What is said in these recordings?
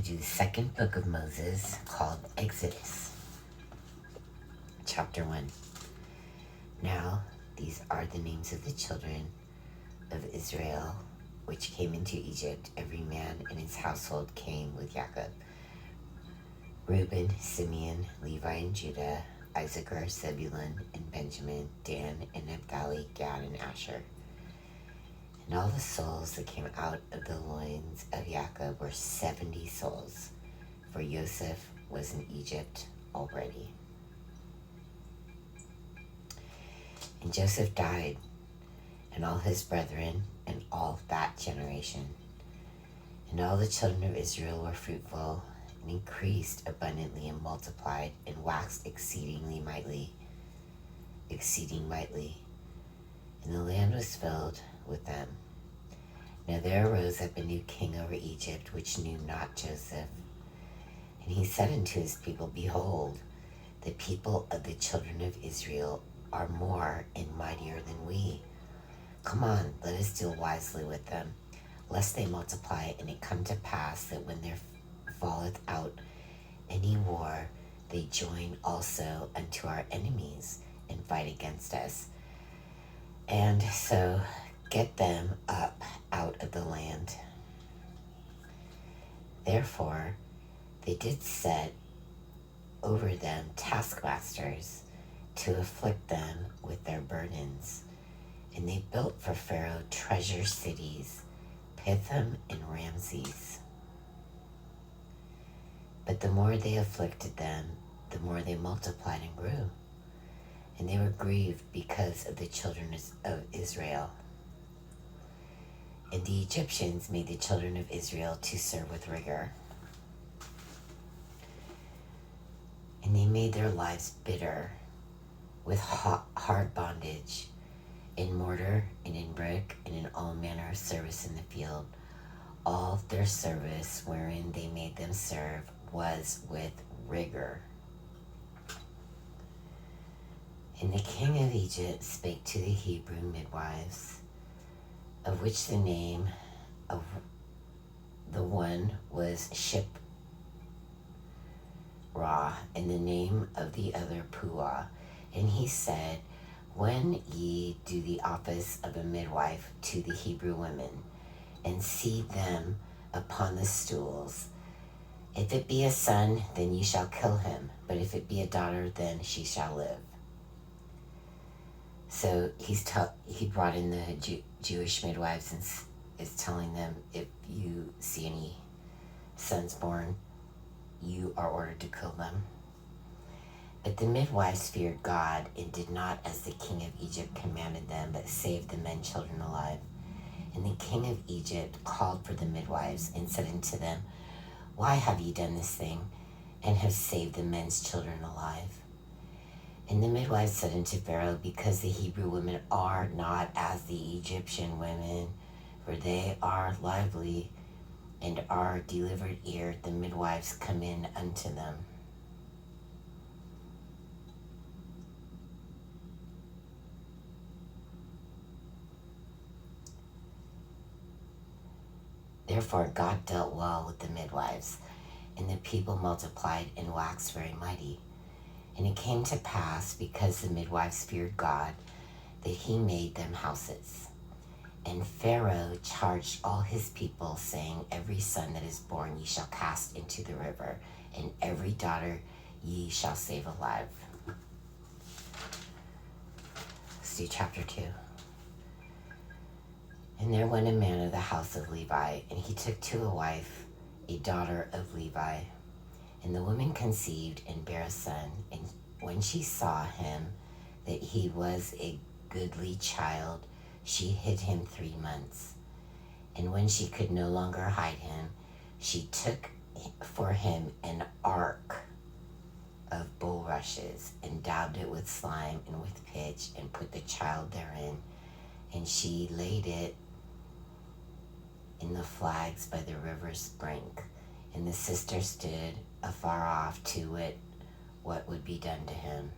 do the second book of Moses called Exodus. Chapter 1. Now, these are the names of the children of Israel which came into Egypt. Every man in his household came with Jacob. Reuben, Simeon, Levi, and Judah, Issachar, Zebulun, and Benjamin, Dan, and Naphtali, Gad, and Asher. And all the souls that came out of the loins of Jacob were 70 souls, for Joseph was in Egypt already. And Joseph died, and all his brethren, and all that generation. And all the children of Israel were fruitful, and increased abundantly, and multiplied, and waxed exceeding mightily. And the land was filled with them. Now there arose up a new king over Egypt, which knew not Joseph. And he said unto his people, Behold, the people of the children of Israel are more and mightier than we. Come on, let us deal wisely with them, lest they multiply, and it come to pass that when there falleth out any war, they join also unto our enemies, and fight against us. And so get them up out of the land. Therefore they did set over them taskmasters to afflict them with their burdens. And they built for Pharaoh treasure cities, Pithom and Raamses. But the more they afflicted them, the more they multiplied and grew. And they were grieved because of the children of Israel. And the Egyptians made the children of Israel to serve with rigor. And they made their lives bitter with hard bondage, in mortar and in brick and in all manner of service in the field. All their service wherein they made them serve was with rigor. And the king of Egypt spake to the Hebrew midwives, of which the name of the one was Shiphrah, and the name of the other Puah. And he said, When ye do the office of a midwife to the Hebrew women, and see them upon the stools, if it be a son, then ye shall kill him, but if it be a daughter, then she shall live. So he brought in the Jewish midwives and is telling them, if you see any sons born, you are ordered to kill them. But the midwives feared God and did not as the king of Egypt commanded them, but saved the men children alive. And the king of Egypt called for the midwives and said unto them, Why have ye done this thing, and have saved the men's children alive? And the midwives said unto Pharaoh, Because the Hebrew women are not as the Egyptian women, for they are lively, and are delivered ere the midwives come in unto them. Therefore God dealt well with the midwives, and the people multiplied and waxed very mighty. And it came to pass, because the midwives feared God, that he made them houses. And Pharaoh charged all his people, saying, Every son that is born ye shall cast into the river, and every daughter ye shall save alive. Let's do chapter 2. And there went a man of the house of Levi, and he took to a wife a daughter of Levi. And the woman conceived and bare a son, and when she saw him, that he was a goodly child, she hid him 3 months. And when she could no longer hide him, she took for him an ark of bulrushes, and daubed it with slime and with pitch, and put the child therein. And she laid it in the flags by the river's brink. And the sister stood afar off to wit what would be done to him.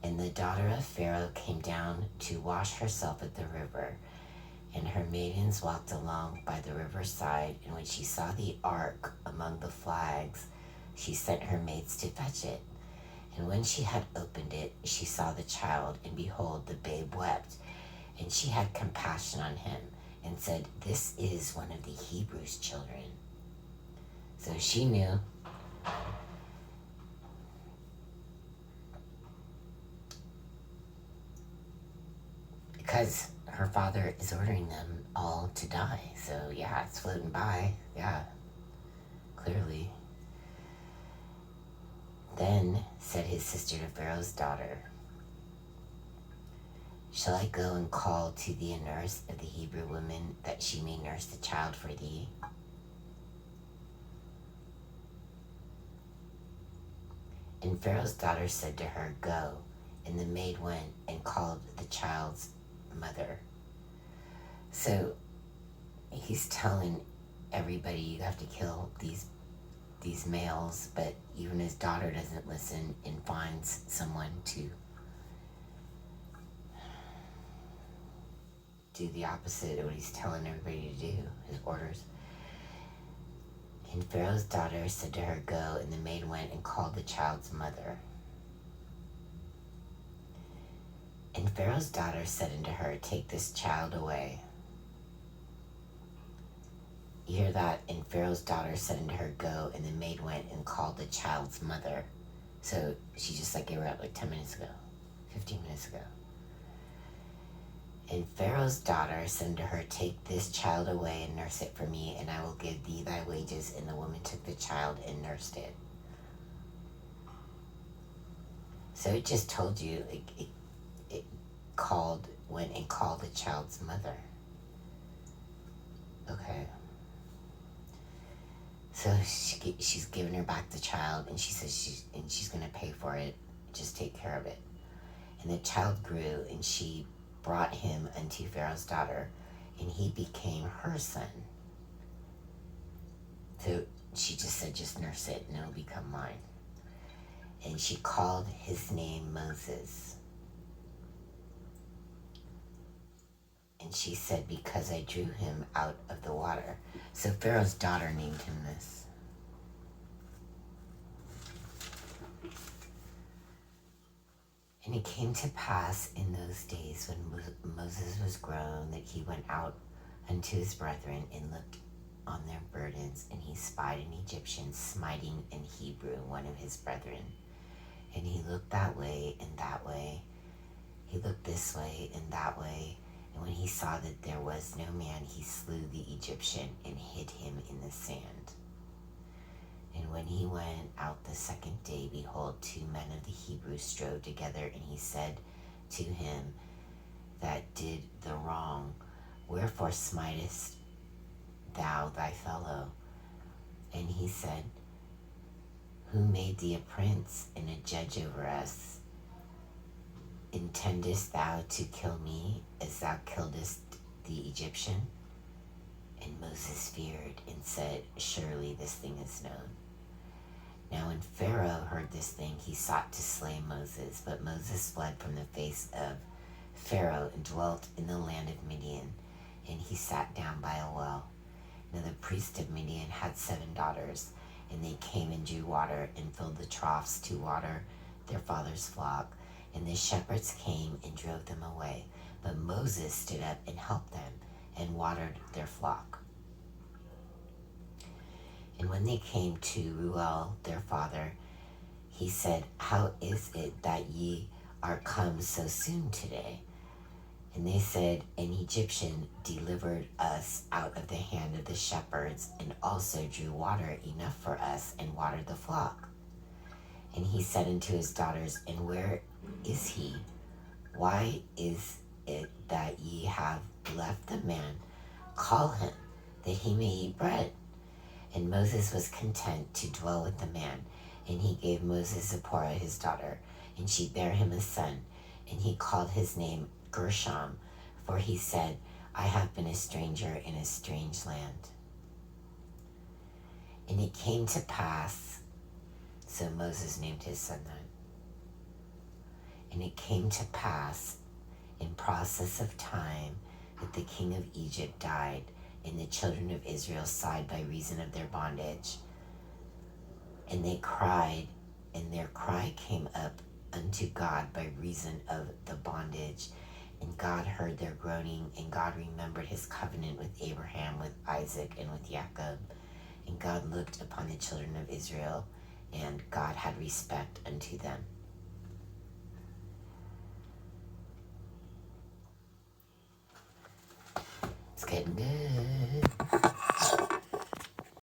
And the daughter of Pharaoh came down to wash herself at the river. And her maidens walked along by the riverside, and when she saw the ark among the flags, she sent her maids to fetch it. And when she had opened it, she saw the child, and behold, the babe wept. And she had compassion on him, and said, "This is one of the Hebrews' children." So she knew. Because her father is ordering them all to die. So yeah, it's floating by. Yeah, clearly. Then said his sister to Pharaoh's daughter, "Shall I go and call to thee a nurse of the Hebrew women, that she may nurse the child for thee?" And Pharaoh's daughter said to her, "Go." And the maid went and called the child's mother. So he's telling everybody, you have to kill these males, but even his daughter doesn't listen and finds someone to do the opposite of what he's telling everybody to do, his orders. And Pharaoh's daughter said to her, "Go," and the maid went and called the child's mother. And Pharaoh's daughter said unto her, "Take this child away." You hear that? And Pharaoh's daughter said unto her, "Go," and the maid went and called the child's mother. So she just gave her up 10 minutes ago, 15 minutes ago. And Pharaoh's daughter said unto her, "Take this child away and nurse it for me, and I will give thee thy wages." And the woman took the child and nursed it. So it just told you, it went and called the child's mother. Okay. So she's giving her back the child, and she says she's going to pay for it. Just take care of it. And the child grew, and she brought him unto Pharaoh's daughter, and he became her son. So she just said, "Just nurse it, and it'll become mine." And she called his name Moses. And she said, "Because I drew him out of the water." So Pharaoh's daughter named him this. And it came to pass in those days when Moses was grown, that he went out unto his brethren and looked on their burdens, and he spied an Egyptian smiting an Hebrew, one of his brethren. And he looked that way and that way. He looked this way and that way. And when he saw that there was no man, he slew the Egyptian and hid him in the sand. And when he went out the second day, behold, 2 men of the Hebrews strove together, and he said to him that did the wrong, "Wherefore smitest thou thy fellow?" And he said, "Who made thee a prince and a judge over us? Intendest thou to kill me as thou killedst the Egyptian?" And Moses feared and said, "Surely this thing is known." Now when Pharaoh heard this thing, he sought to slay Moses. But Moses fled from the face of Pharaoh and dwelt in the land of Midian. And he sat down by a well. Now the priest of Midian had 7 daughters. And they came and drew water and filled the troughs to water their father's flock. And the shepherds came and drove them away. But Moses stood up and helped them and watered their flock. And when they came to Reuel their father, he said, "How is it that ye are come so soon today?" And they said, "An Egyptian delivered us out of the hand of the shepherds, and also drew water enough for us, and watered the flock." And he said unto his daughters, "And where is he? Why is it that ye have left the man? Call him, that he may eat bread." And Moses was content to dwell with the man. And he gave Moses Zipporah his daughter, and she bare him a son. And he called his name Gershom, for he said, "I have been a stranger in a strange land." And it came to pass, so Moses named his son that. And it came to pass in process of time But the king of Egypt died, and the children of Israel sighed by reason of their bondage. And they cried, and their cry came up unto God by reason of the bondage. And God heard their groaning, and God remembered his covenant with Abraham, with Isaac, and with Jacob. And God looked upon the children of Israel, and God had respect unto them. It's getting good.